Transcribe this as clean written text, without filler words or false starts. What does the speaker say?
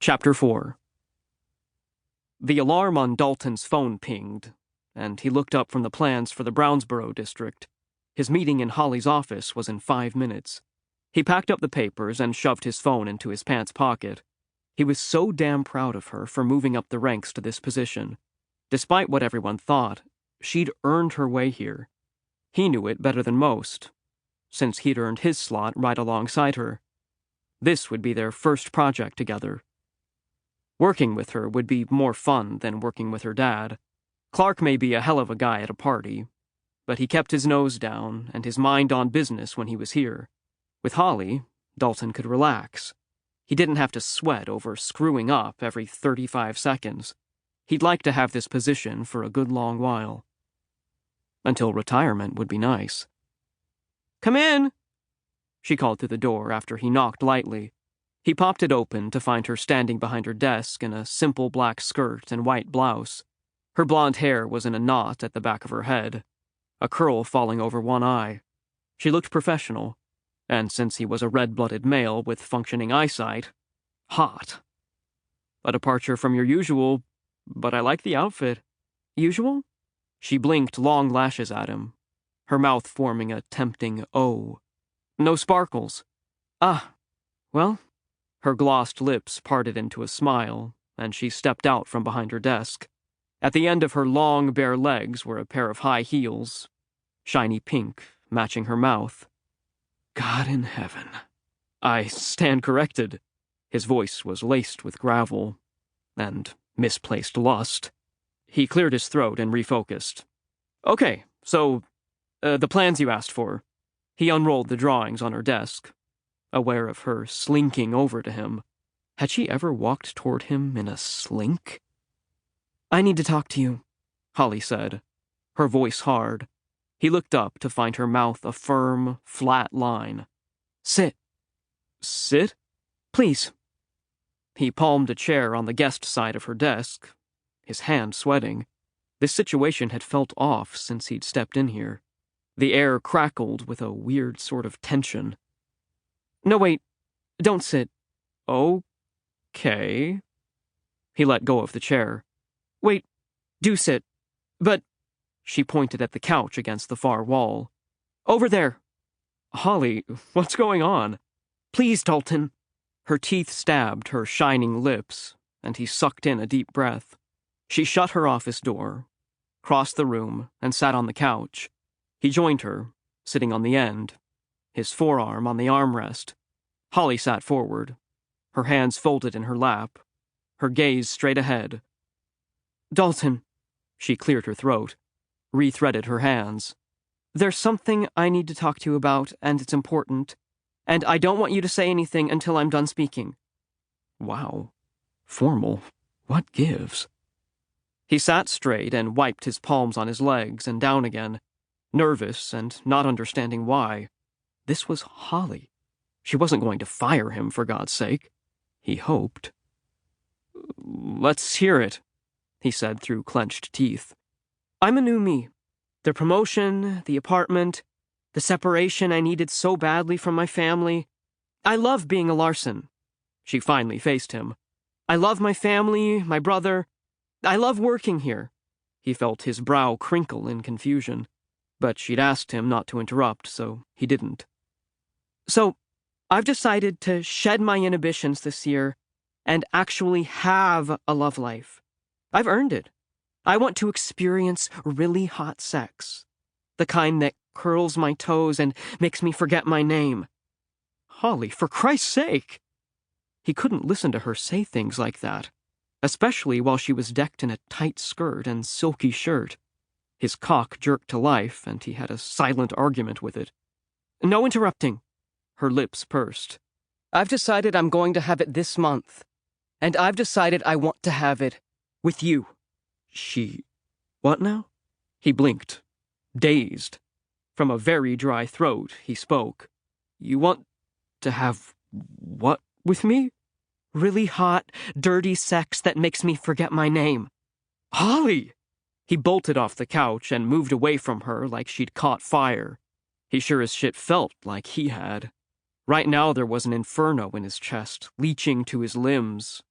Chapter 4. The alarm on Dalton's phone pinged, and he looked up from the plans for the Brownsboro district. His meeting in Holly's office was in 5 minutes. He packed up the papers and shoved his phone into his pants pocket. He was so damn proud of her for moving up the ranks to this position. Despite what everyone thought, she'd earned her way here. He knew it better than most, since he'd earned his slot right alongside her. This would be their first project together. Working with her would be more fun than working with her dad. Clark may be a hell of a guy at a party, but he kept his nose down and his mind on business when he was here. With Holly, Dalton could relax. He didn't have to sweat over screwing up every 35 seconds. He'd like to have this position for a good long while. Until retirement would be nice. "Come in," she called through the door after he knocked lightly. He popped it open to find her standing behind her desk in a simple black skirt and white blouse. Her blonde hair was in a knot at the back of her head, a curl falling over one eye. She looked professional, and since he was a red-blooded male with functioning eyesight, hot. A departure from your usual, but I like the outfit. Usual? She blinked long lashes at him, her mouth forming a tempting O. No sparkles. Ah, well... Her glossed lips parted into a smile, and she stepped out from behind her desk. At the end of her long, bare legs were a pair of high heels, shiny pink, matching her mouth. God in heaven. I stand corrected. His voice was laced with gravel and misplaced lust. He cleared his throat and refocused. Okay, so, the plans you asked for. He unrolled the drawings on her desk, aware of her slinking over to him. Had she ever walked toward him in a slink? "I need to talk to you," Holly said, her voice hard. He looked up to find her mouth a firm, flat line. "Sit." "Sit?" "Please." He palmed a chair on the guest side of her desk, his hand sweating. This situation had felt off since he'd stepped in here. The air crackled with a weird sort of tension. "No, wait. Don't sit." Okay. He let go of the chair. "Wait. Do sit. But..." She pointed at the couch against the far wall. "Over there." "Holly, what's going on?" "Please, Dalton." Her teeth stabbed her shining lips, and he sucked in a deep breath. She shut her office door, crossed the room, and sat on the couch. He joined her, sitting on the end, his forearm on the armrest. Holly sat forward, her hands folded in her lap, her gaze straight ahead. "Dalton," she cleared her throat, rethreaded her hands. "There's something I need to talk to you about, and it's important, and I don't want you to say anything until I'm done speaking." Wow. Formal. What gives? He sat straight and wiped his palms on his legs and down again, nervous and not understanding why. This was Holly. She wasn't going to fire him, for God's sake. He hoped. "Let's hear it," he said through clenched teeth. "I'm a new me. The promotion, the apartment, the separation I needed so badly from my family. I love being a Larson." She finally faced him. "I love my family, my brother. I love working here." He felt his brow crinkle in confusion, but she'd asked him not to interrupt, so he didn't. "So, I've decided to shed my inhibitions this year and actually have a love life. I've earned it. I want to experience really hot sex, the kind that curls my toes and makes me forget my name." Holly, for Christ's sake! He couldn't listen to her say things like that, especially while she was decked in a tight skirt and silky shirt. His cock jerked to life, and he had a silent argument with it. "No interrupting." Her lips pursed. "I've decided I'm going to have it this month, and I've decided I want to have it with you." She... What now? He blinked, dazed. From a very dry throat, he spoke. "You want to have what with me?" "Really hot, dirty sex that makes me forget my name." "Holly!" He bolted off the couch and moved away from her like she'd caught fire. He sure as shit felt like he had. Right now there was an inferno in his chest, leaching to his limbs,